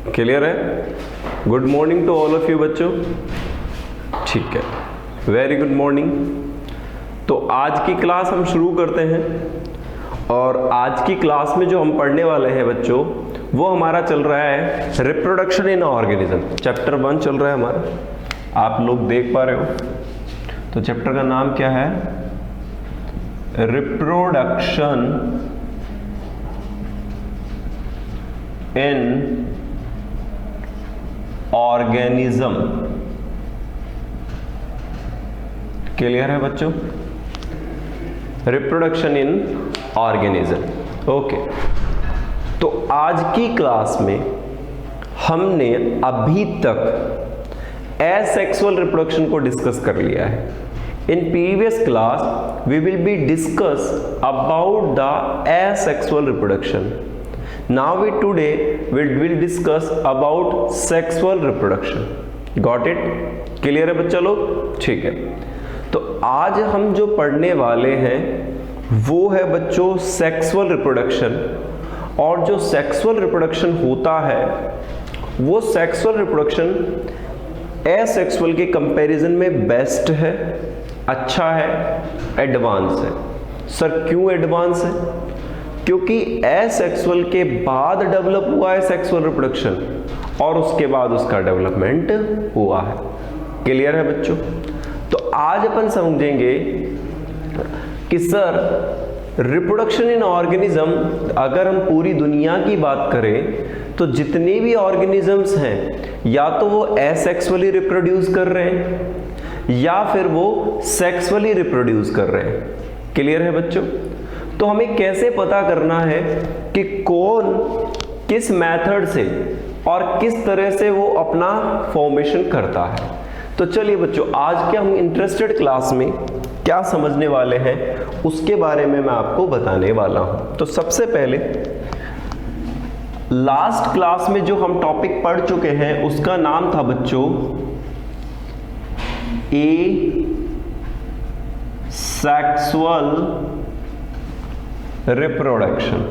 Clear है? Good morning to all of you बच्चों। ठीक है, वेरी गुड मॉर्निंग। तो आज की क्लास हम शुरू करते हैं और आज की क्लास में जो हम पढ़ने वाले हैं बच्चों वो हमारा चल रहा है रिप्रोडक्शन इन ऑर्गेनिज्म। चैप्टर 1 चल रहा है हमारा, आप लोग देख पा रहे हो। तो चैप्टर का नाम क्या है? Reproduction in organism. क्लियर है बच्चों? Reproduction in organism. ओके, तो आज की क्लास में हमने अभी तक एसेक्सुअल रिप्रोडक्शन को डिस्कस कर लिया है। In previous class we will be discuss about the asexual reproduction. Now we today will discuss about sexual reproduction. Got it? Clear है बच्चा लोग? ठीक है। तो आज हम जो पढ़ने वाले हैं वो है बच्चों सेक्सुअल रिप्रोडक्शन। और जो सेक्सुअल रिप्रोडक्शन होता है वो सेक्सुअल रिप्रोडक्शन एसेक्सुअल के कंपैरिजन में बेस्ट है, अच्छा है, एडवांस है। सर क्यों एडवांस है? क्योंकि एसेक्सुअल के बाद डेवलप हुआ है सेक्सुअल रिप्रोडक्शन और उसके बाद उसका डेवलपमेंट हुआ है। क्लियर है बच्चों? तो आज अपन समझेंगे कि सर रिप्रोडक्शन इन ऑर्गेनिज्म, अगर हम पूरी दुनिया की बात करें तो जितने भी ऑर्गेनिजम्स हैं या तो वो एसेक्सुअली रिप्रोड्यूस कर रहे हैं या फिर वो सेक्सुअली रिप्रोड्यूस कर रहे हैं। क्लियर है बच्चों? तो हमें कैसे पता करना है कि कौन किस मेथड से और किस तरह से वो अपना फॉर्मेशन करता है। तो चलिए बच्चों, आज के हम इंटरेस्टेड क्लास में क्या समझने वाले हैं उसके बारे में मैं आपको बताने वाला हूं। तो सबसे पहले लास्ट क्लास में जो हम टॉपिक पढ़ चुके हैं उसका नाम था बच्चों सेक्सुअल रिप्रोडक्शन।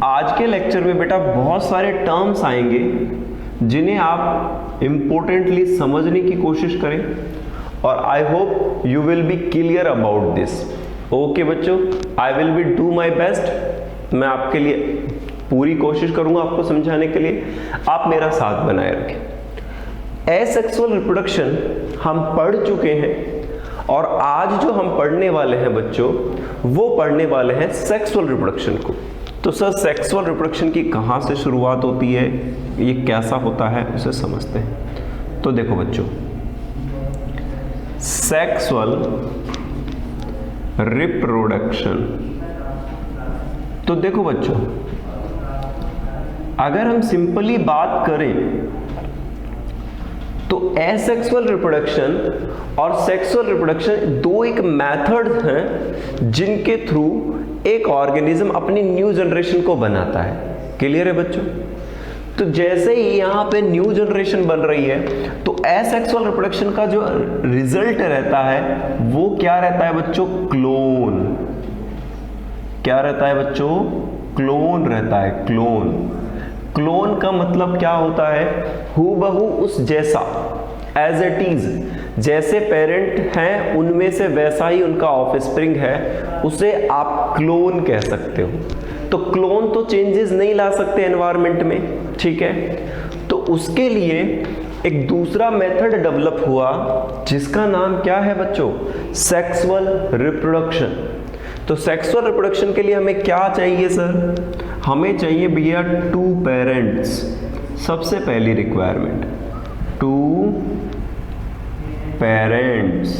आज के लेक्चर में बेटा बहुत सारे टर्म्स आएंगे जिन्हें आप इंपॉर्टेंटली समझने की कोशिश करें और I hope you will be clear about this. Okay बच्चों, I will be do my best. मैं आपके लिए पूरी कोशिश करूंगा आपको समझाने के लिए, आप मेरा साथ बनाए रखें। एसेक्सुअल रिप्रोडक्शन हम पढ़ चुके हैं और आज जो हम पढ़ने वाले हैं बच्चों वो पढ़ने वाले हैं सेक्सुअल रिप्रोडक्शन को। तो सर सेक्सुअल रिप्रोडक्शन की कहाँ से शुरुआत होती है, ये कैसा होता है उसे समझते हैं। तो देखो बच्चों, सेक्सुअल रिप्रोडक्शन, तो देखो बच्चों अगर हम सिंपली बात करें तो एसेक्सुअल रिप्रोडक्शन और सेक्सुअल रिप्रोडक्शन दो एक मेथड्स हैं जिनके थ्रू एक ऑर्गेनिज्म अपनी न्यू जनरेशन को बनाता है। क्लियर है बच्चों? तो जैसे ही यहाँ पे न्यू जनरेशन बन रही है तो एसेक्सुअल रिप्रोडक्शन का जो रिजल्ट रहता है वो क्या रहता है बच्चों? क्लोन। क्या रहता है बच्चों? क्लोन रहता है। क्लोन का मतलब क्या होता है? हूबहू उस जैसा, एज इट इज, जैसे पेरेंट हैं उनमें से वैसा ही उनका ऑफस्प्रिंग है, उसे आप क्लोन कह सकते हो। तो क्लोन तो चेंजेस नहीं ला सकते एनवायरनमेंट में, ठीक है? तो उसके लिए एक दूसरा मेथड डेवलप हुआ जिसका नाम क्या है बच्चों? Sexual reproduction. तो सेक्सुअल रिप्रोडक्शन के लिए हमें क्या चाहिए सर? हमें चाहिए भैया 2 पेरेंट्स। सबसे पहली रिक्वायरमेंट 2 पेरेंट्स।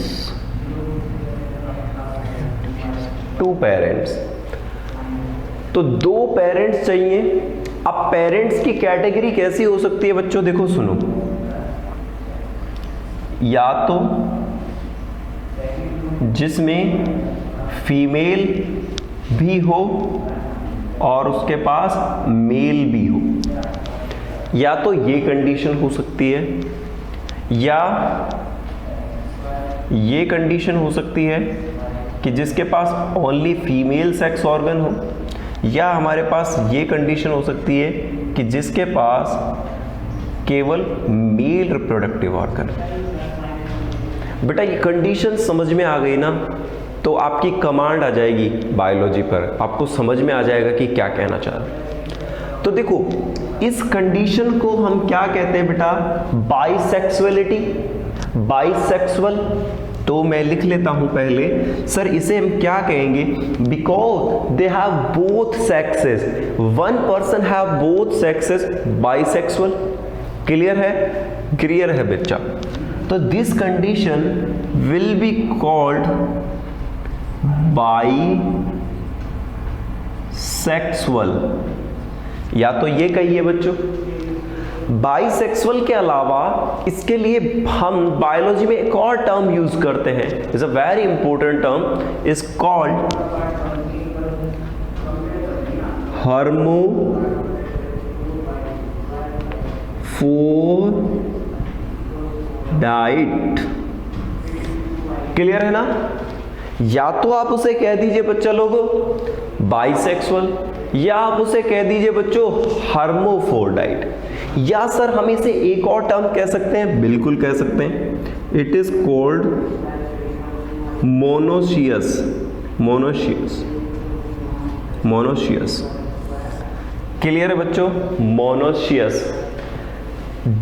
2 पेरेंट्स, तो 2 पेरेंट्स चाहिए। अब पेरेंट्स की कैटेगरी कैसी हो सकती है बच्चों? देखो सुनो, या तो जिसमें फीमेल भी हो और उसके पास मेल भी हो, या तो ये कंडीशन हो सकती है या ये कंडीशन हो सकती है कि जिसके पास ओनली फीमेल सेक्स ऑर्गन हो, या हमारे पास ये कंडीशन हो सकती है कि जिसके पास केवल मेल रिप्रोडक्टिव ऑर्गन। बेटा ये कंडीशन समझ में आ गई ना, तो आपकी कमांड आ जाएगी बायोलॉजी पर, आपको समझ में आ जाएगा कि क्या कहना चाह रहा है। तो देखो इस कंडीशन को हम क्या कहते हैं बेटा, बाइसेक्सुअलिटी, बाइसेक्सुअल। तो मैं लिख लेता हूं पहले, सर इसे हम क्या कहेंगे, because they have both sexes, one person have both sexes, bisexual. Clear है, क्लियर है बच्चा। तो this condition will be called bisexual, या तो ये कहिए बच्चों। बाइसेक्सुअल के अलावा इसके लिए हम बायोलॉजी में एक और टर्म यूज करते हैं, is a very important term, is called hermaphrodite. Clear है ना। या तो आप उसे कह दीजिए बच्चा लोगों बाइसेक्सुअल, या आप उसे कह दीजिए बच्चों हर्माफ्रोडाइट, या सर हम इसे एक और टर्म कह सकते हैं, बिल्कुल कह सकते हैं, it is called monoecious, monoecious, monoecious. Clear है बच्चों, मोनोशियस।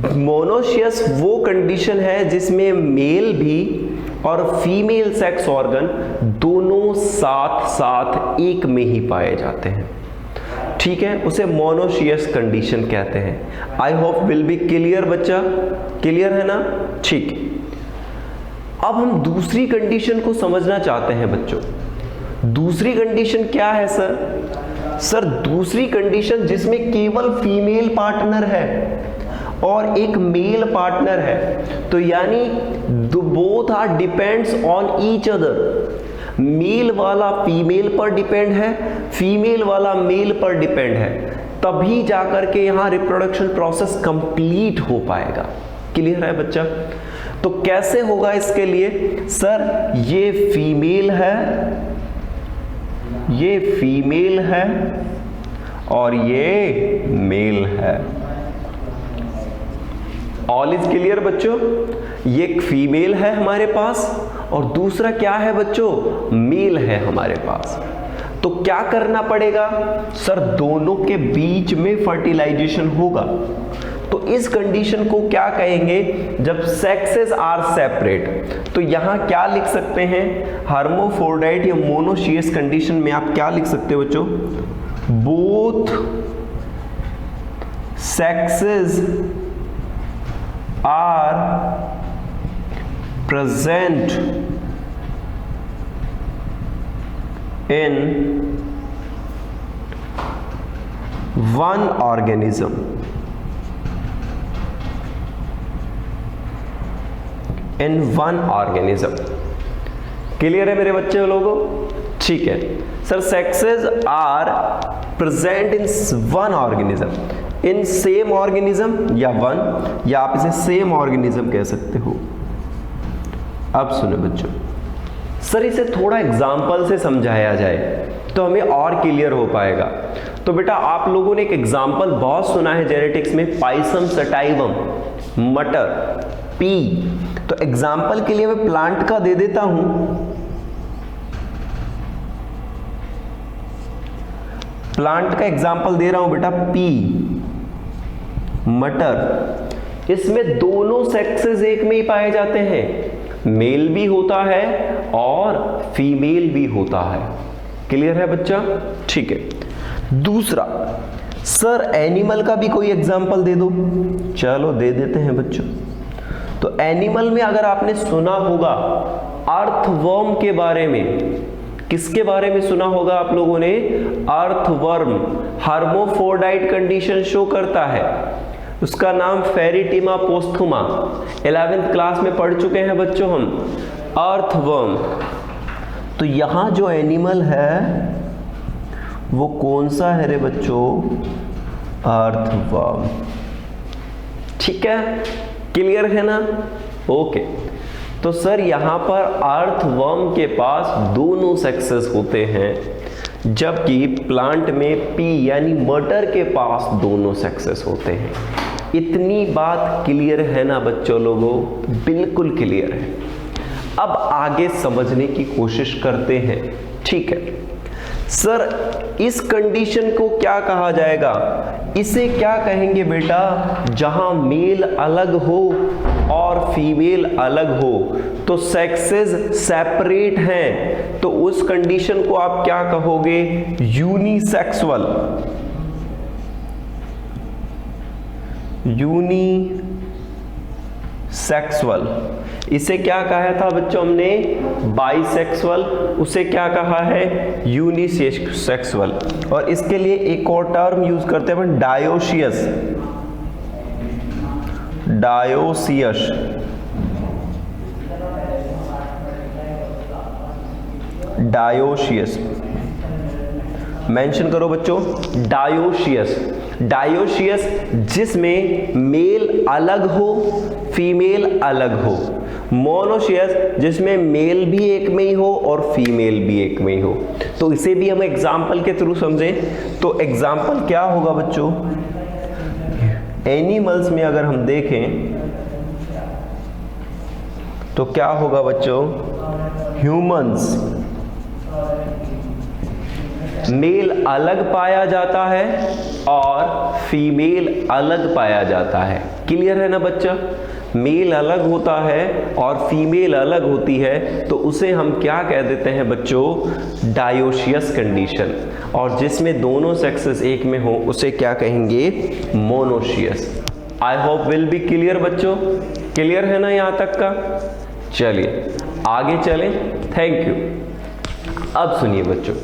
मोनोशियस वो कंडीशन है जिसमें मेल भी और फीमेल सेक्स ऑर्गन दोनों साथ साथ एक में ही पाए जाते हैं। ठीक है, उसे मोनोशियस कंडीशन कहते हैं। I hope will be clear बच्चा, क्लियर है ना। ठीक, अब हम दूसरी कंडीशन को समझना चाहते हैं बच्चों। दूसरी कंडीशन क्या है सर? सर दूसरी कंडीशन जिसमें केवल फीमेल पार्टनर है और एक मेल पार्टनर है, तो यानी both are depends on each other. Male वाला फीमेल पर डिपेंड है, फीमेल वाला मेल पर डिपेंड है, तभी जाकर के यहां रिप्रोडक्शन प्रोसेस कंप्लीट हो पाएगा। क्लियर है बच्चा। तो कैसे होगा इसके लिए? सर ये फीमेल है, ये फीमेल है और ये मेल है। ऑल इज क्लियर बच्चों। ये एक फीमेल है हमारे पास और दूसरा क्या है बच्चों? मेल है हमारे पास। तो क्या करना पड़ेगा? सर दोनों के बीच में फर्टिलाइजेशन होगा। तो इस कंडीशन को क्या कहेंगे? जब सेक्सेस आर सेपरेट। तो यहां क्या लिख सकते हैं? हर्माफ्रोडाइट या मोनोशियस कंडीशन में आप क्या लिख सकते हो बच्चों? Both sexes are present in one organism, in one organism। Clear है मेरे बच्चे लोगों? ठीक है sir, sexes are present in one organism, in same organism या वन, या आप इसे सेम ऑर्गेनिज्म कह सकते हो। अब सुनो बच्चों, सर इसे थोड़ा एग्जाम्पल से समझाया जाए तो हमें और क्लियर हो पाएगा। तो बेटा आप लोगों ने एक एग्जाम्पल बहुत सुना है जेनेटिक्स में, पाइसम सटाइवम, मटर, पी। तो एग्जाम्पल के लिए मैं प्लांट का दे देता हूं। प्लांट का एग्जाम्पल दे रहा हूं बेटा, पी, मटर। इसमें दोनों सेक्सेस एक में ही पाए जाते हैं, मेल भी होता है और फीमेल भी होता है। क्लियर है बच्चा? ठीक है। दूसरा, सर एनिमल का भी कोई एग्जाम्पल दे दो। चलो दे देते हैं बच्चों। तो एनिमल में अगर आपने सुना होगा अर्थवर्म के बारे में, किसके बारे में सुना होगा आप लोगों ने? अर्थवर्म। हर्माफ्रोडाइट कंडीशन शो करता है, उसका नाम फेरिटिमा पोस्थुमा। 11th क्लास में पढ़ चुके हैं बच्चों हम, अर्थवर्म। तो यहां जो एनिमल है वो कौन सा है रे बच्चों? अर्थवर्म। ठीक है, क्लियर है ना? ओके। तो सर यहां पर अर्थवर्म के पास दोनों सेक्सेस होते हैं, जबकि प्लांट में पी यानी मटर के पास दोनों सेक्सेस होते हैं। इतनी बात क्लियर है ना बच्चों लोगों? बिल्कुल क्लियर है। अब आगे समझने की कोशिश करते हैं। ठीक है सर, इस कंडीशन को क्या कहा जाएगा? इसे क्या कहेंगे बेटा? जहां मेल अलग हो और फीमेल अलग हो, तो सेक्सेस सेपरेट हैं, तो उस कंडीशन को आप क्या कहोगे? यूनिसेक्सुअल। यूनिसेक्सुअल। इसे क्या कहा था बच्चों हमने? बाइसेक्सुअल। उसे क्या कहा है? यूनिसेक्सुअल। और इसके लिए एक और टर्म यूज करते हैं अपन, डायोसियस। डायोसियस। डायोसियस मेंशन करो बच्चों, डायोसियस। डायोसियस जिसमें मेल अलग हो फीमेल अलग हो। मोनोसियस जिसमें मेल भी एक में ही हो और फीमेल भी एक में ही हो। तो इसे भी हम एग्जाम्पल के थ्रू समझें, तो एग्जाम्पल क्या होगा बच्चों? एनिमल्स में अगर हम देखें तो क्या होगा बच्चों? ह्यूमंस मेल अलग पाया जाता है और फीमेल अलग पाया जाता है। क्लियर है ना बच्चा? मेल अलग होता है और फीमेल अलग होती है, तो उसे हम क्या कह देते हैं बच्चों? Dioecious condition. और जिसमें दोनों सेक्सेस एक में हो उसे क्या कहेंगे? Monoecious. I hope will be clear बच्चों। क्लियर है ना यहां तक का? चलिए आगे चलें। Thank you. अब सुनिए बच्चों,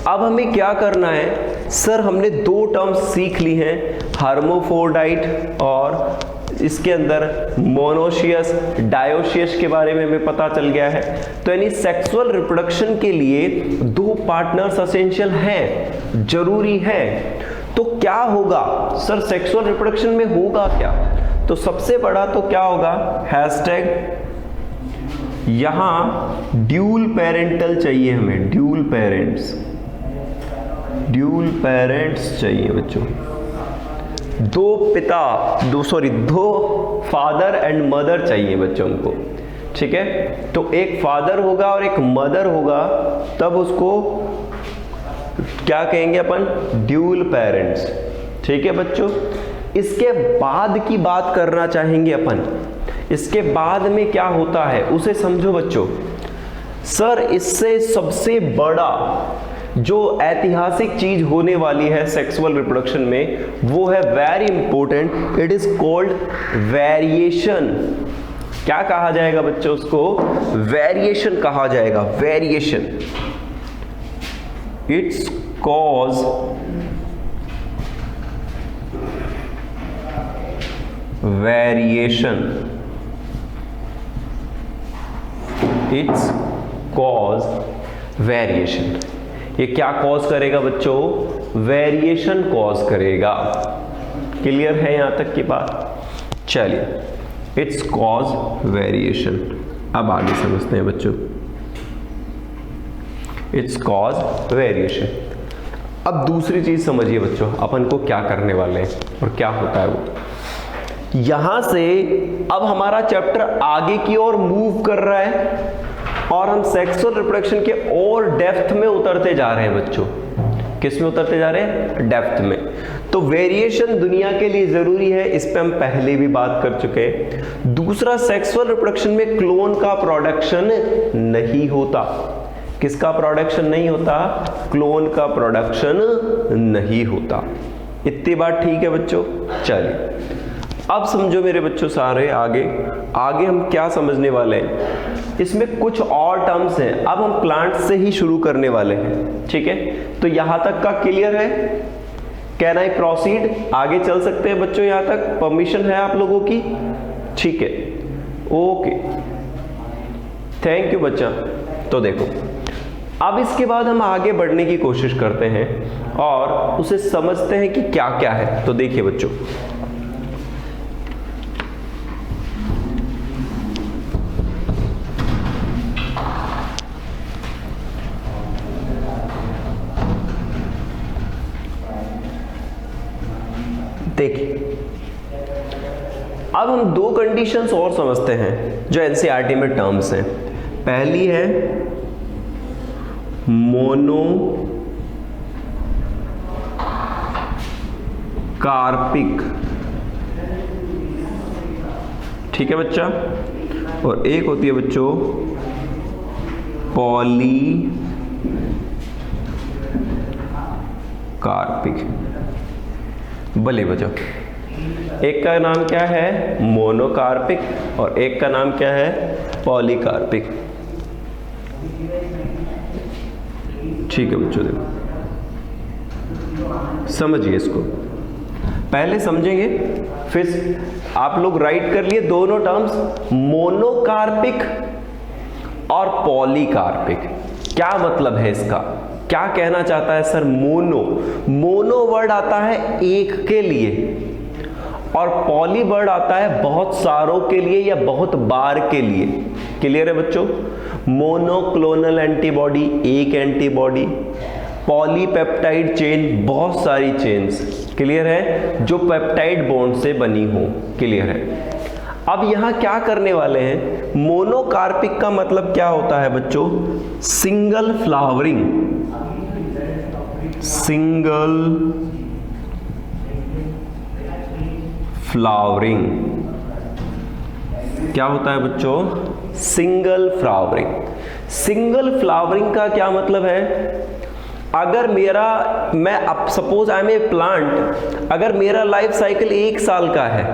अब हमें क्या करना है? सर हमने दो टर्म्स सीख ली हैं, हर्माफ्रोडाइट और इसके अंदर मोनोसियस, डायोसियस के बारे में हमें पता चल गया है। तो यानी सेक्सुअल रिप्रोडक्शन के लिए दो पार्टनर्स एसेंशियल हैं, जरूरी है। तो क्या होगा सर सेक्सुअल रिप्रोडक्शन में? होगा क्या? तो सबसे बड़ा तो क्या होगा? हैशटैग यहां ड्यूल पेरेंटल चाहिए हमें, ड्यूल पेरेंट्स चाहिए बच्चों। दो फादर एंड मदर चाहिए बच्चों को। ठीक है, तो एक फादर होगा और एक मदर होगा, तब उसको क्या कहेंगे अपन? Dual parents. ठीक है बच्चों, इसके बाद की बात करना चाहेंगे अपन। इसके बाद में क्या होता है उसे समझो बच्चों। सर इससे सबसे बड़ा जो ऐतिहासिक चीज होने वाली है सेक्सुअल रिप्रोडक्शन में, वो है very important, it is called variation. क्या कहा जाएगा बच्चों? उसको वेरिएशन कहा जाएगा। Variation it's cause variation, it's cause variation. ये क्या कॉज करेगा बच्चों? वेरिएशन कॉज करेगा। क्लियर है यहां तक की बात? चलिए, इट्स कॉज वेरिएशन। अब आगे समझते हैं बच्चों। It's cause variation. अब दूसरी चीज समझिए बच्चों, अपन को क्या करने वाले हैं और क्या होता है वो। यहां से अब हमारा चैप्टर आगे की ओर मूव कर रहा है और हम सेक्सुअल रिप्रोडक्शन के और डेप्थ में उतरते जा रहे हैं बच्चों। किस में उतरते जा रहे हैं? डेप्थ में। तो वेरिएशन दुनिया के लिए जरूरी है, इस पे हम पहले भी बात कर चुके हैं। दूसरा, सेक्सुअल रिप्रोडक्शन में क्लोन का प्रोडक्शन नहीं होता। किसका प्रोडक्शन नहीं होता? क्लोन का प्रोडक्शन नहीं होता। इतनी बात ठीक है बच्चों? चलिए अब समझो मेरे बच्चों सारे, आगे हम क्या समझने वाले हैं। इसमें कुछ और टर्म्स हैं, अब हम प्लांट से ही शुरू करने वाले हैं। ठीक है, तो यहां तक का क्लियर है? Can I proceed? आगे चल सकते हैं बच्चों? यहां तक परमिशन है आप लोगों की? ठीक है, ओके, थैंक यू बच्चा। तो देखो अब इसके बाद हम आगे बढ़ने की कोशिश करते हैं और उसे समझते हैं कि क्या क्या है। तो देखिए बच्चों, देखिए अब हम दो कंडीशंस और समझते हैं जो एनसीईआरटी में टर्म्स हैं। पहली है मोनोकार्पिक, ठीक है बच्चा, और एक होती है बच्चों पॉलीकार्पिक। भले बच्चों, एक का नाम क्या है मोनोकार्पिक और एक का नाम क्या है पॉलीकार्पिक। ठीक है बच्चों, देखो समझिए इसको, पहले समझेंगे फिर आप लोग राइट कर लिए दोनों टर्म्स, मोनोकार्पिक और पॉलीकार्पिक। क्या मतलब है इसका, क्या कहना चाहता है सर? मोनो वर्ड आता है एक के लिए और पॉली वर्ड आता है बहुत सारों के लिए या बहुत बार के लिए। क्लियर है बच्चों? मोनोक्लोनल एंटीबॉडी एक एंटीबॉडी, पॉलीपेप्टाइड चेन बहुत सारी चेन्स, क्लियर है, जो पेप्टाइड बॉन्ड से बनी हो। क्लियर है? अब यहां क्या करने वाले हैं, मोनोकार्पिक का मतलब क्या होता है बच्चों? सिंगल फ्लावरिंग, सिंगल फ्लावरिंग क्या होता है बच्चों? Single flowering. सिंगल फ्लावरिंग का क्या मतलब है? अगर मैं अब suppose I am a plant, अगर मेरा लाइफ साइकिल 1 साल का है,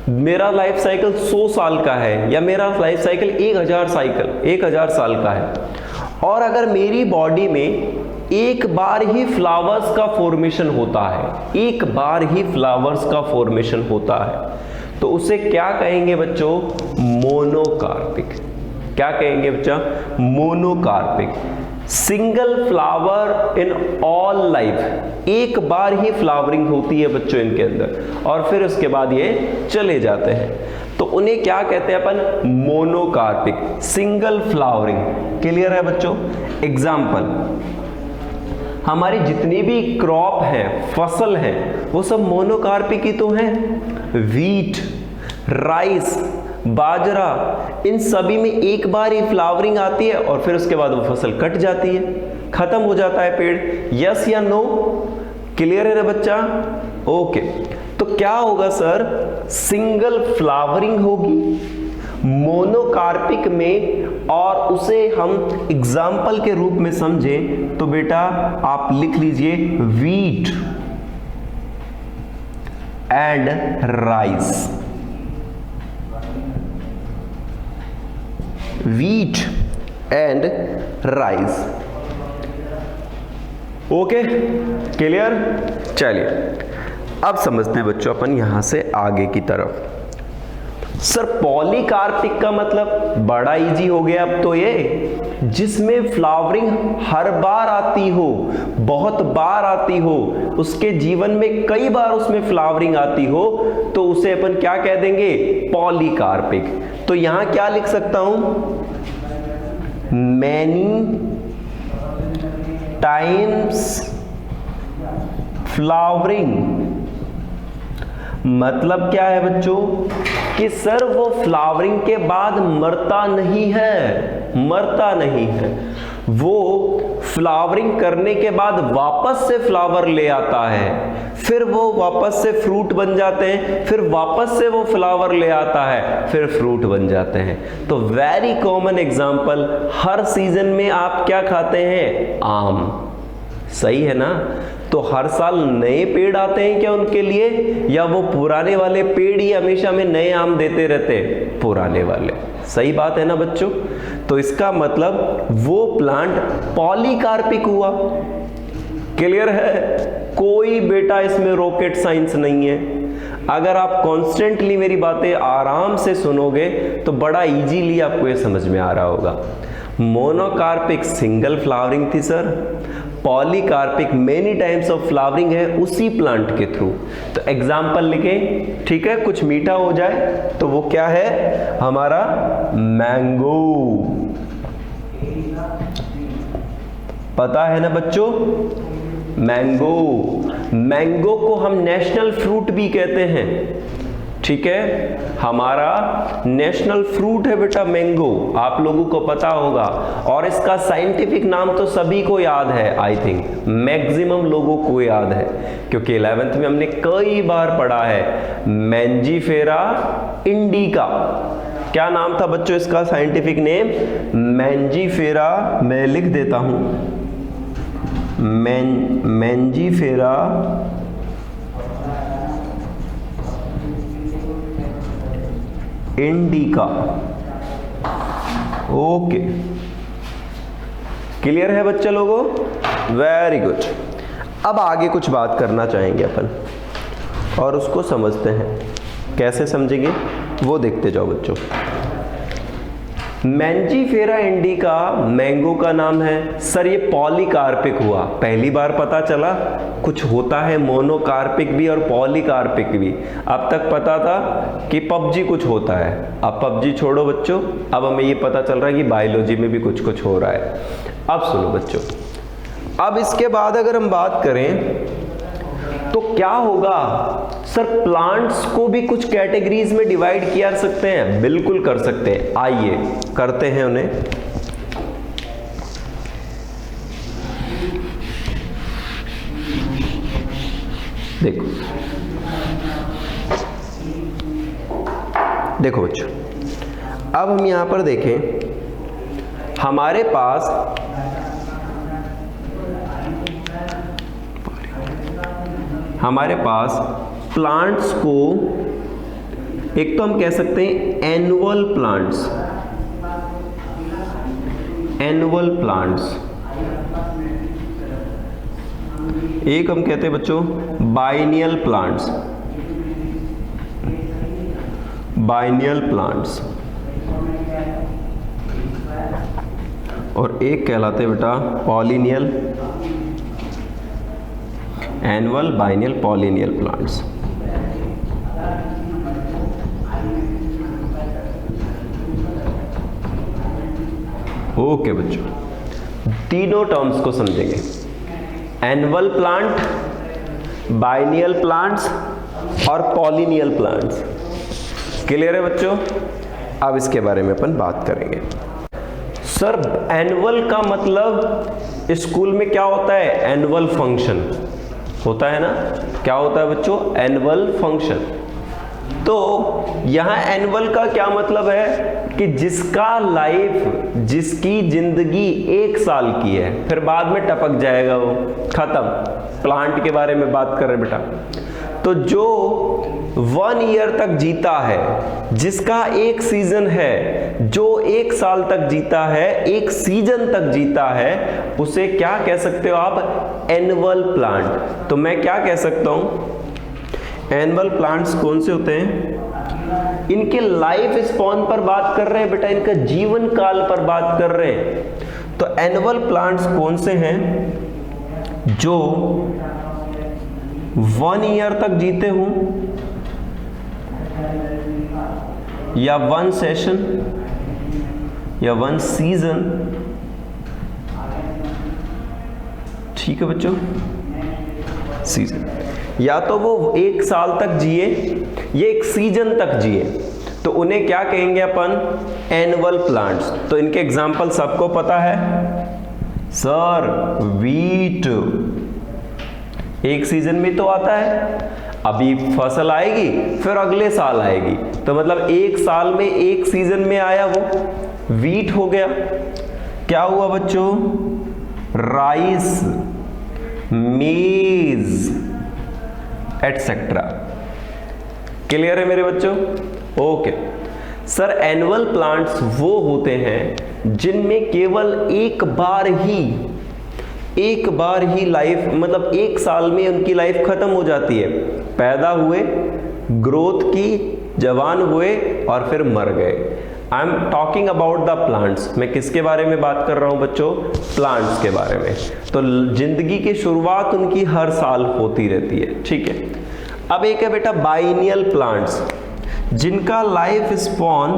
मेरा लाइफ साइकिल 100 साल का है, या मेरा लाइफ साइकिल 1000 साल का है, और अगर मेरी बॉडी में एक बार ही फ्लावर्स का फॉर्मेशन होता है, एक बार ही फ्लावर्स का फॉर्मेशन होता है, तो उसे क्या कहेंगे बच्चों? मोनोकार्पिक। क्या कहेंगे बच्चा? Monocarpic. Single flower in all life, एक बार ही फ्लावरिंग होती है बच्चों इनके अंदर, और फिर उसके बाद ये चले जाते हैं, तो उन्हें क्या कहते हैं अपन? Monocarpic, single flowering. क्लियर है बच्चों? एग्जाम्पल, हमारी जितनी भी क्रॉप है, फसल है, वो सब मोनोकार्पिक ही तो हैं। वीट, राइस, बाजरा, इन सभी में एक बार ही फ्लावरिंग आती है और फिर उसके बाद वो फसल कट जाती है, खत्म हो जाता है पेड़। यस या नो? क्लियर है ना बच्चा? ओके, तो क्या होगा सर? सिंगल फ्लावरिंग होगी मोनोकार्पिक में, और उसे हम एग्जाम्पल के रूप में समझें तो बेटा आप लिख लीजिए wheat and rice. Wheat and rice. Okay, clear? चलिए अब समझते हैं बच्चों अपन यहां से आगे की तरफ। सर पॉलीकार्पिक का मतलब बड़ा इजी हो गया अब तो, ये जिसमें फ्लावरिंग हर बार आती हो, बहुत बार आती हो, उसके जीवन में कई बार उसमें फ्लावरिंग आती हो, तो उसे अपन क्या कह देंगे? पॉलीकार्पिक। तो यहां क्या लिख सकता हूं? Many times flowering. मतलब क्या है बच्चों? कि सर वो फ्लावरिंग के बाद मरता नहीं है, मरता नहीं है, वो फ्लावरिंग करने के बाद वापस से फ्लावर ले आता है, फिर वो वापस से फ्रूट बन जाते हैं, फिर वापस से वो फ्लावर ले आता है, फिर फ्रूट बन जाते हैं। तो वेरी कॉमन एग्जांपल, हर सीजन में आप क्या खाते हैं? आम। सही है ना? तो हर साल नए पेड़ आते हैं क्या उनके लिए, या वो पुराने वाले पेड़ ही हमेशा में नए आम देते रहते हैं? पुराने वाले। सही बात है ना बच्चों? तो इसका मतलब वो प्लांट पॉलीकार्पिक हुआ। क्लियर है? कोई बेटा इसमें रॉकेट साइंस नहीं है। अगर आप कॉन्स्टेंटली मेरी बातें आराम से सुनोगे तो बड़ा इजीली आपको ये समझ में आ रहा होगा। मोनोकार्पिक सिंगल फ्लावरिंग थी sir, polycarpic many times of flowering है उसी प्लांट के थ्रू। तो एग्जाम्पल लिखें, ठीक है, कुछ मीठा हो जाए तो वो क्या है? हमारा मैंगो। पता है ना बच्चों? मैंगो। मैंगो को हम नेशनल फ्रूट भी कहते हैं, ठीक है, हमारा नेशनल फ्रूट है बेटा मैंगो, आप लोगों को पता होगा। और इसका साइंटिफिक नाम तो सभी को याद है, आई थिंक मैक्सिमम लोगों को याद है, क्योंकि 11th में हमने कई बार पढ़ा है, मैंजीफेरा इंडिका। क्या नाम था बच्चों इसका साइंटिफिक नेम? मैंजीफेरा, मैं लिख देता हूं, मैंजीफेरा इंडिका। ओके, क्लियर है बच्चे लोगों? Very good. अब आगे कुछ बात करना चाहेंगे अपन और उसको समझते हैं, कैसे समझेंगे वो देखते जाओ बच्चों। मैंजीफेरा इंडिका मैंगो का नाम है। सर ये पॉलीकार्पिक हुआ, पहली बार पता चला कुछ होता है मोनोकार्पिक भी और पॉलीकार्पिक भी। अब तक पता था कि पबजी कुछ होता है, अब पबजी छोड़ो बच्चों, अब हमें ये पता चल रहा है कि बायोलॉजी में भी कुछ कुछ हो रहा है। अब सुनो बच्चों, अब इसके बाद अगर हम बात करें तो क्या होगा? सर प्लांट्स को भी कुछ कैटेगरीज में डिवाइड किया सकते हैं, बिल्कुल कर सकते हैं, आइए करते हैं उन्हें। देखो देखो बच्चों, अब हम यहां पर देखें, हमारे पास प्लांट्स को एक तो हम कह सकते हैं एनुअल प्लांट्स, एक हम कहते हैं बच्चों बाइनियल प्लांट्स, और एक कहलाते बेटा पॉलिनियल, एनुअल, बाइनियल, पॉलिनियल प्लांट्स। ओके बच्चों, तीनों टर्म्स को समझेंगे, एनुअल प्लांट, बाइनियल प्लांट्स और पॉलिनियल प्लांट्स। क्लियर है बच्चों? अब इसके बारे में अपन बात करेंगे। सर एनुअल का मतलब स्कूल में क्या होता है? एनुअल फंक्शन होता है ना, क्या होता है बच्चों? Annual function. तो यहां एनुअल का क्या मतलब है कि जिसका लाइफ, जिसकी जिंदगी 1 साल की है, फिर बाद में टपक जाएगा, वो खत्म। प्लांट के बारे में बात कर रहे बेटा, तो जो 1 ईयर तक जीता है, जिसका एक सीजन है, जो 1 साल तक जीता है, एक सीजन तक जीता है, उसे क्या कह सकते हो आप? Annual plant. तो मैं क्या कह सकता हूं? एनुअल प्लांट्स कौन से होते हैं? इनके लाइफ स्पॉन पर बात कर रहे हैं बेटा, इनका जीवन काल पर बात कर रहे हैं। तो एनुअल प्लांट्स कौन से हैं? जो 1 ईयर तक जीते हों, या 1 सेशन, या 1 सीजन। ठीक है बच्चों, सीजन, या तो वो 1 साल तक जिए, या 1 सीजन तक जिए, तो उन्हें क्या कहेंगे अपन? Annual plants. तो इनके एग्जाम्पल सबको पता है। सर वीट 1 सीजन में तो आता है, अभी फसल आएगी फिर अगले साल आएगी, तो मतलब 1 साल में 1 सीजन में आया, वो वीट हो गया। क्या हुआ बच्चों? राइस, मेज एटसेट्रा। क्लियर है मेरे बच्चों? ओके सर, एनुअल प्लांट्स वो होते हैं जिनमें केवल एक बार ही लाइफ, मतलब 1 साल में उनकी लाइफ खत्म हो जाती है। पैदा हुए, ग्रोथ की, जवान हुए और फिर मर गए। I am talking about the plants. मैं किसके बारे में बात कर रहा हूं बच्चों? प्लांट्स के बारे में। तो जिंदगी की शुरुआत उनकी हर साल होती रहती है, ठीक है। अब एक है बेटा बाइनियल प्लांट्स, जिनका लाइफ स्पॉन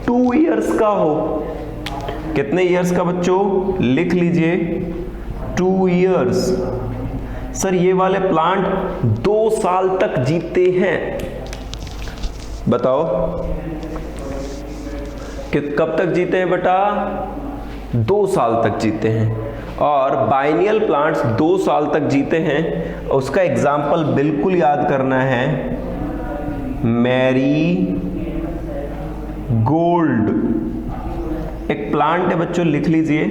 2 इयर्स का हो। कितने ईयर्स का बच्चों? लिख लीजिए 2 ईयर्स। सर ये वाले प्लांट 2 साल तक जीते हैं, बताओ कि कब तक जीते हैं बेटा? 2 साल तक जीते हैं। और बाइनियल प्लांट्स 2 साल तक जीते हैं, उसका एग्जाम्पल बिल्कुल याद करना है, मैरी गोल्ड। एक प्लांट है बच्चों, लिख लीजिए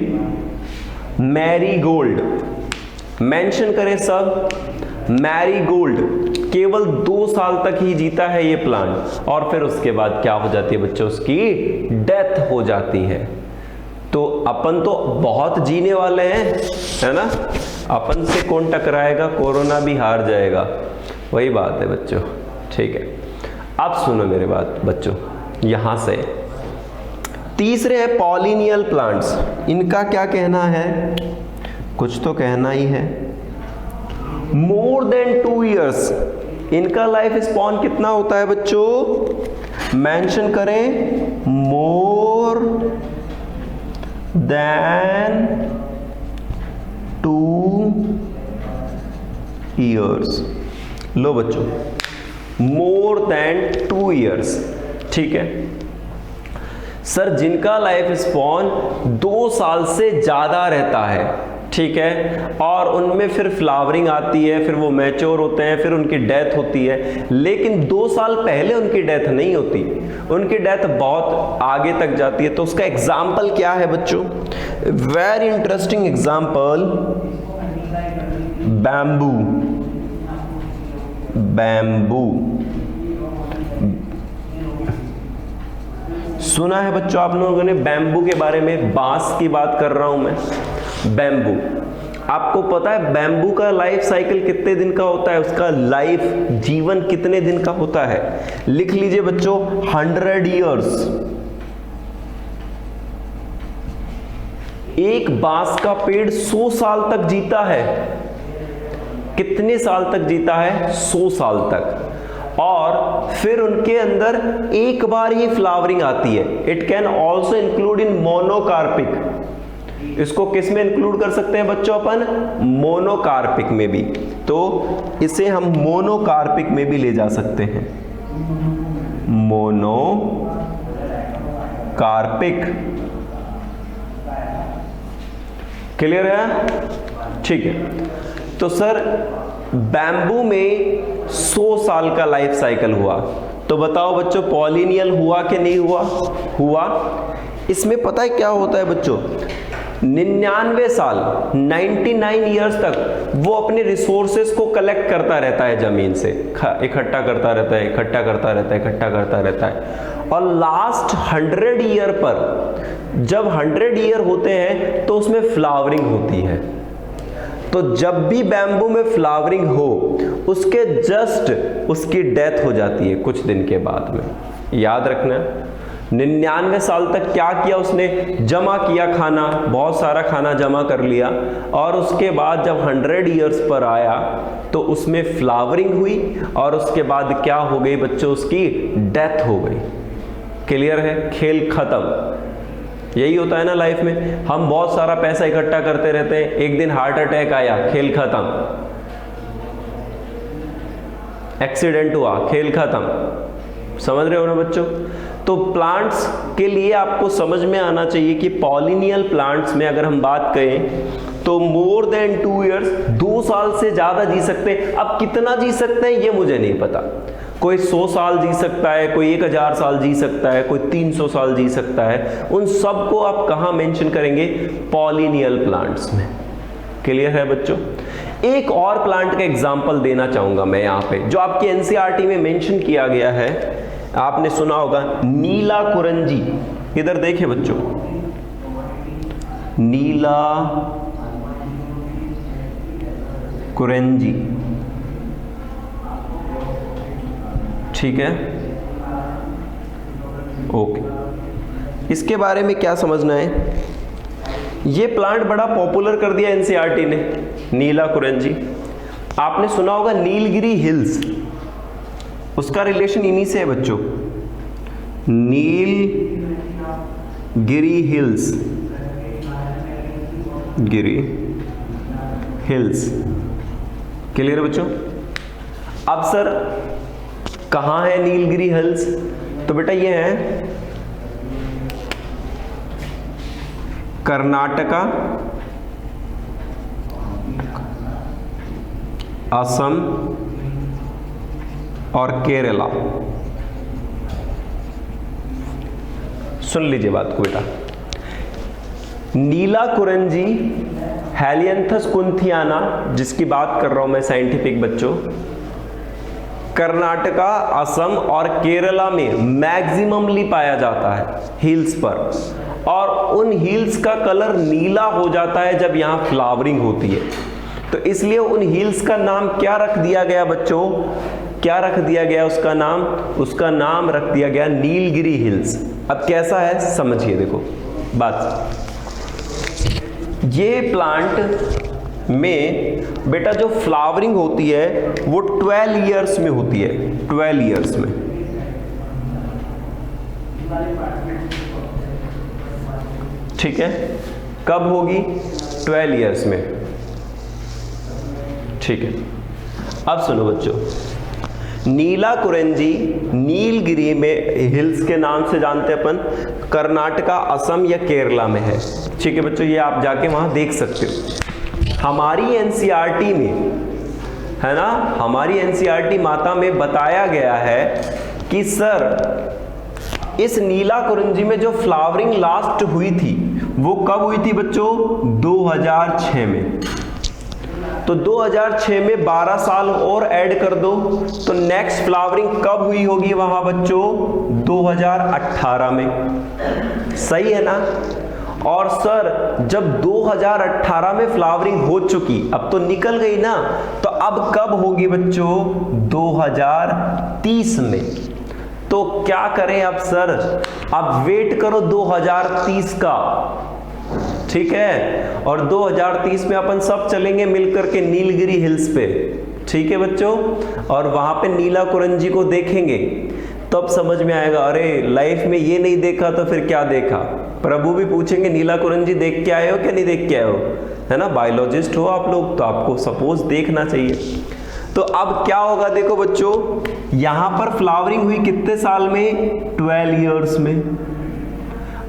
मैरी गोल्ड, मेंशन करें सब, मैरी गोल्ड। केवल 2 साल तक ही जीता है ये प्लांट, और फिर उसके बाद क्या हो जाती है बच्चों? उसकी डेथ हो जाती है। तो अपन तो बहुत जीने वाले हैं, है ना? अपन से कौन टकराएगा? कोरोना भी हार जाएगा, वही बात है बच्चों। ठीक है, अब सुनो मेरी बात बच्चों, यहां से तीसरे है पॉलिनियल प्लांट्स। इनका क्या कहना है? कुछ तो कहना ही है। मोर देन 2 ईयर्स, इनका लाइफ स्पॉन कितना होता है बच्चों? मेंशन करें, मोर देन 2 ईयर्स। लो बच्चों, मोर देन 2 ईयर्स, ठीक है। सर जिनका लाइफ स्पॉन 2 साल से ज्यादा रहता है, ठीक है, और उनमें फिर फ्लावरिंग आती है, फिर वो मैच्योर होते हैं, फिर उनकी डेथ होती है, लेकिन 2 साल पहले उनकी डेथ नहीं होती, उनकी डेथ बहुत आगे तक जाती है। तो उसका एग्जाम्पल क्या है बच्चों? Very interesting example, bamboo. Bamboo सुना है बच्चों आप लोगों ने बैम्बू के बारे में? बांस की बात कर रहा हूं मैं। बैम्बू, आपको पता है बैम्बू का लाइफ साइकिल कितने दिन का होता है? उसका लाइफ जीवन कितने दिन का होता है? लिख लीजिए बच्चों 100 ईयर्स। एक बांस का पेड़ 100 साल तक जीता है। कितने साल तक जीता है? 100 साल तक। और फिर उनके अंदर एक बार ही फ्लावरिंग आती है। It can also include in monocarpic. इसको किस में इंक्लूड कर सकते हैं बच्चों? अपन मोनोकार्पिक में भी। तो इसे हम मोनोकार्पिक में भी ले जा सकते हैं, मोनोकार्पिक। क्लियर है? ठीक है। तो सर बैम्बू में 100 साल का लाइफ साइकिल हुआ, तो बताओ बच्चों पॉलिनियल हुआ कि नहीं हुआ? हुआ। इसमें पता है क्या होता है बच्चों? 99 साल 99 ईयर्स तक वो अपने रिसोर्सेस को कलेक्ट करता रहता है, जमीन से इकट्ठा करता रहता है, इकट्ठा करता रहता है, इकट्ठा करता रहता है। और लास्ट 100 ईयर पर, जब 100 ईयर होते हैं तो उसमें फ्लावरिंग होती है। तो जब भी बैम्बू में फ्लावरिंग हो, उसके जस्ट उसकी डेथ हो जाती है कुछ दिन के बाद में। याद रखना, 99 साल तक क्या किया उसने? जमा किया खाना, बहुत सारा खाना जमा कर लिया, और उसके बाद जब 100 ईयर्स पर आया तो उसमें फ्लावरिंग हुई, और उसके बाद क्या हो गई बच्चों? उसकी डेथ हो गई। क्लियर है? खेल खत्म। यही होता है ना लाइफ में, हम बहुत सारा पैसा इकट्ठा करते रहते हैं, एक दिन हार्ट अटैक आया, खेल खत्म। एक्सीडेंट हुआ, खेल खत्म। समझ रहे हो ना बच्चों? तो प्लांट्स के लिए आपको समझ में आना चाहिए कि पॉलिनियल प्लांट्स में अगर हम बात करें तो मोर देन 2 ईयर्स, 2 साल से ज्यादा जी सकते हैं। अब कितना जी सकते हैं ये मुझे नहीं पता। कोई 100 साल जी सकता है, कोई 1000 साल जी सकता है, कोई 300 साल जी सकता है। उन सब को आप कहां मेंशन करेंगे? पॉलिनियल प्लांट्स में। क्लियर है बच्चों? एक और प्लांट का एग्जांपल देना चाहूंगा मैं यहां पे, जो आपके एनसीईआरटी में मेंशन किया गया है। आपने सुना होगा नीला कुरंजी। इधर देखिए बच्चों, नीला कुरंजी, ठीक है, ओके। इसके बारे में क्या समझना है? ये प्लांट बड़ा पॉपुलर कर दिया एनसीईआरटी ने, नीला कुरंजी। आपने सुना होगा नीलगिरी हिल्स, उसका रिलेशन इन्हीं से है बच्चों। नीलगिरी हिल्स गिरी हिल्स। क्लियर है बच्चों? अब सर कहाँ है नीलगिरी हिल्स? तो बेटा ये है कर्नाटका, असम और केरला। सुन लीजिए बात को बेटा, नीलाकुरंजी हेलियंथस कुंथियाना, जिसकी बात कर रहा हूं मैं साइंटिफिक बच्चों, कर्नाटका, असम और केरला में मैक्सिममली पाया जाता है हिल्स पर, और उन हिल्स का कलर नीला हो जाता है जब यहां फ्लावरिंग होती है। तो इसलिए उन हिल्स का नाम क्या रख दिया गया बच्चों? क्या रख दिया गया उसका नाम? उसका नाम रख दिया गया नीलगिरी हिल्स। अब कैसा है समझिए, देखो बात, ये प्लांट में बेटा जो फ्लावरिंग होती है वो 12 इयर्स में होती है, 12 इयर्स में। ठीक है, कब होगी? 12 इयर्स में। ठीक है, अब सुनो बच्चों, नीलाकुरंजी नीलगिरी में हिल्स के नाम से जानते हैं अपन, कर्नाटका, असम या केरला में है। ठीक है बच्चों, ये आप जाके वहां देख सकते हो। हमारी एनसीईआरटी में है ना, हमारी एनसीईआरटी माता में बताया गया है कि सर इस नीलाकुरंजी में जो फ्लावरिंग लास्ट हुई थी वो कब हुई थी बच्चों? 2006 में। तो 2006 में 12 साल और ऐड कर दो तो नेक्स्ट फ्लावरिंग कब हुई होगी वहां बच्चों? 2018 में। सही है ना? और सर जब 2018 में फ्लावरिंग हो चुकी, अब तो निकल गई ना, तो अब कब होगी बच्चों? 2030 में। तो क्या करें अब सर? अब वेट करो 2030 का, ठीक है, और 2030 में अपन सब चलेंगे मिलकर के नीलगिरी हिल्स पे। ठीक है बच्चों, और वहां पे नीलाकुरंजी को देखेंगे, तब समझ में आएगा अरे लाइफ में ये नहीं देखा तो फिर क्या देखा। प्रभु भी पूछेंगे नीलाकुरंजी देख के आए हो क्या नहीं देख के आए हो, है ना? बायोलॉजिस्ट हो आप लोग तो आपको सपोज देखना चाहिए। तो अब क्या होगा देखो बच्चों, यहां पर फ्लावरिंग हुई कितने साल में? 12 इयर्स में।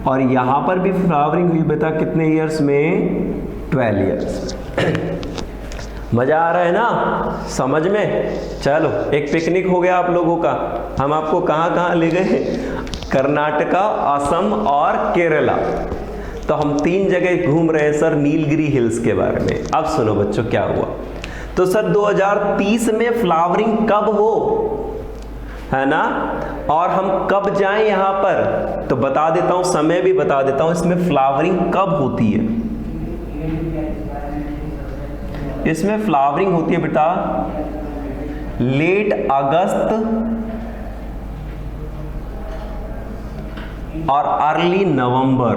और यहां पर भी फ्लावरिंग हुई बेटा कितने इयर्स में? 12 इयर्स। मजा आ रहा है ना समझ में? चलो एक पिकनिक हो गया आप लोगों का। हम आपको कहां कहां ले गए? कर्नाटका, असम और केरला। तो हम 3 जगह घूम रहे हैं सर नीलगिरी हिल्स के बारे में। अब सुनो बच्चों क्या हुआ। तो सर 2030 में फ्लावरिंग कब हो, है ना, और हम कब जाएं यहां पर? तो बता देता हूं, समय भी बता देता हूं, इसमें फ्लावरिंग कब होती है। इसमें फ्लावरिंग होती है बेटा लेट अगस्त और अर्ली नवंबर।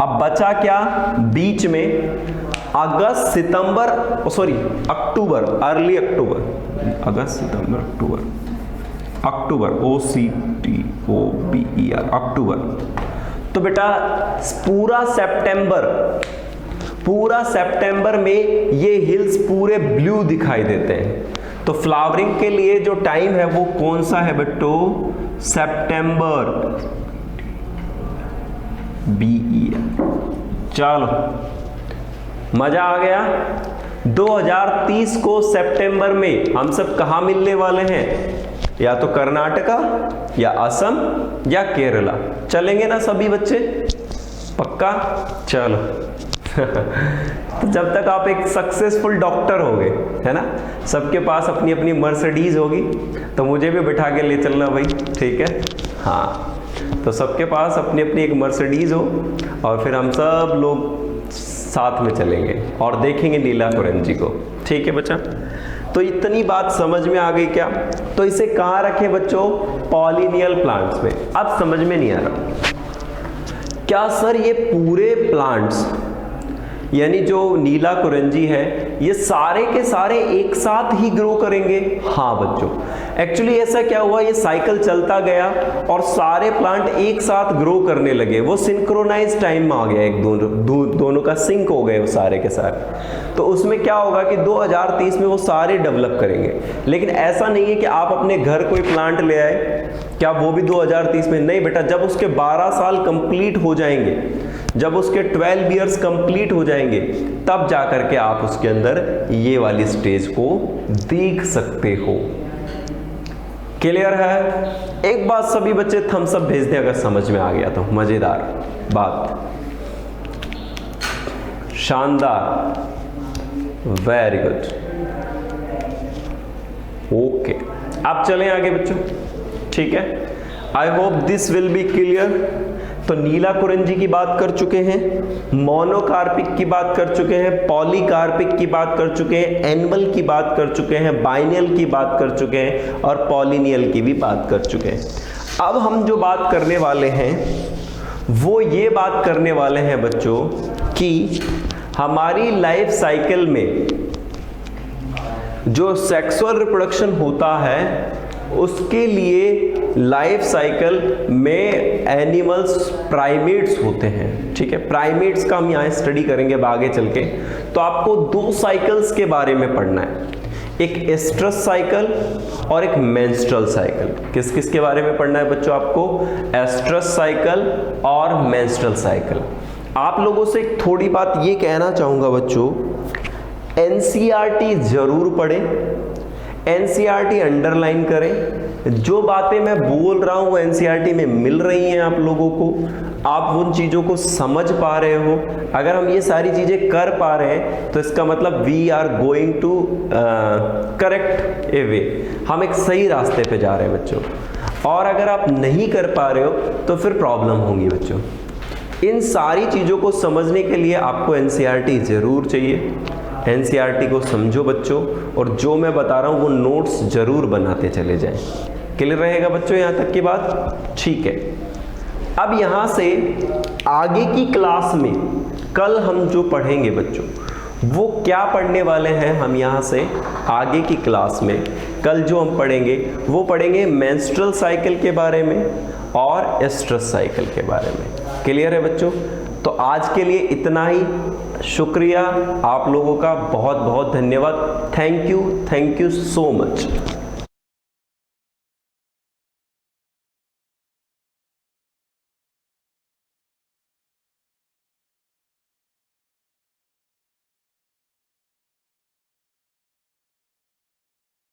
अब बचा क्या बीच में? अगस्त, सितंबर, सॉरी अक्टूबर, अर्ली अक्टूबर, अगस्त, सितंबर, अक्टूबर, अक्टूबर, OCTOBER, अक्टूबर। तो बेटा पूरा सितंबर में ये हिल्स पूरे ब्लू दिखाई देते हैं। तो फ्लावरिंग के लिए जो टाइम है वो कौन सा है बेटो? सितंबर, BER। चलो मजा आ गया। 2030 को सितंबर में हम सब कहां मिलने वाले हैं? या तो कर्नाटका या असम या केरला। चलेंगे ना सभी बच्चे? पक्का? चलो तो जब तक आप एक सक्सेसफुल डॉक्टर होगे, है ना, सबके पास अपनी अपनी मर्सिडीज होगी, तो मुझे भी बिठा के ले चलना भाई, ठीक है? हाँ, तो सबके पास अपनी अपनी एक मर्सिडीज हो और फिर हम सब लोग साथ में चलेंगे और देखेंगे नीलाकुरंजी को। ठीक है बच्चा? तो इतनी बात समझ में आ गई क्या? तो इसे कहाँ रखें बच्चों? पॉलिनियल प्लांट्स में। अब समझ में नहीं आ रहा क्या सर ये पूरे प्लांट्स यानी जो नीला कुरंजी है ये सारे के सारे एक साथ ही ग्रो करेंगे? हाँ बच्चों, एक्चुअली ऐसा क्या हुआ, ये साइकिल चलता गया और सारे प्लांट एक साथ ग्रो करने लगे, वो सिंक्रोनाइज टाइम में आ गया, एक दोनों का सिंक हो गए वो सारे के सारे। तो उसमें क्या होगा कि 2030 में वो सारे डेवलप करेंगे। लेकिन ऐसा नहीं है कि आप अपने घर कोई प्लांट ले आए, क्या वो भी 2030 में? नहीं बेटा, जब उसके 12 साल कंप्लीट हो जाएंगे, जब उसके 12 इयर्स कंप्लीट हो जाएंगे, तब जाकर के आप उसके अंदर ये वाली स्टेज को देख सकते हो। क्लियर है? एक बात सभी बच्चे थम्स अप भेज दें अगर समझ में आ गया तो, मजेदार बात, शानदार, वेरी गुड, ओके। अब चलें आगे बच्चों, ठीक है। I hope this will be clear. तो नीला कुरंजी की बात कर चुके हैं, मोनोकार्पिक की बात कर चुके हैं, पॉलीकार्पिक की बात कर चुके हैं, एनुअल की बात कर चुके हैं, बाइनियल की बात कर चुके हैं और पॉलिनियल की भी बात कर चुके हैं। अब हम जो बात करने वाले हैं वो ये बात करने वाले हैं बच्चों कि हमारी लाइफ साइकिल में जो सेक्सुअल रिप्रोडक्शन होता है उसके लिए लाइफ साइकिल में एनिमल्स प्राइमेट्स होते हैं, ठीक है। प्राइमेट्स का हम यहाँ स्टडी करेंगे अब आगे चल के। तो आपको 2 साइकिल्स के बारे में पढ़ना है, एक एस्ट्रस साइकिल और एक मेंस्ट्रुअल साइकिल। किस किस के बारे में पढ़ना है बच्चों आपको? एस्ट्रस साइकिल और मेंस्ट्रुअल साइकिल। आप लोगों से थोड़ी बात ये कहना चाहूंगा बच्चों, एनसीईआरटी जरूर पढ़ें, एनसीईआरटी अंडरलाइन करें। जो बातें मैं बोल रहा हूं वो एनसीईआरटी में मिल रही हैं आप लोगों को, आप उन चीजों को समझ पा रहे हो। अगर हम ये सारी चीजें कर पा रहे हैं तो इसका मतलब we are going to correct a way, हम एक सही रास्ते पे जा रहे हैं बच्चों। और अगर आप नहीं कर पा रहे हो तो फिर प्रॉब्लम होगी बच्चों। इन सारी चीजों को समझने के लिए आपको एनसीईआरटी जरूर चाहिए। एनसीईआरटी को समझो बच्चों, और जो मैं बता रहा हूं वो नोट्स जरूर बनाते चले जाएं। क्लियर रहेगा बच्चों यहां तक की बात? ठीक है। अब यहां से आगे की क्लास में कल हम जो पढ़ेंगे बच्चों वो क्या पढ़ने वाले हैं, हम यहां से आगे की क्लास में कल जो हम पढ़ेंगे वो पढ़ेंगे मेंस्ट्रुअल साइकिल के बारे में और एस्ट्रस साइकिल के बारे में। क्लियर है बच्चों? तो आज के लिए इतना ही। शुक्रिया आप लोगों का, बहुत बहुत धन्यवाद। Thank you so much.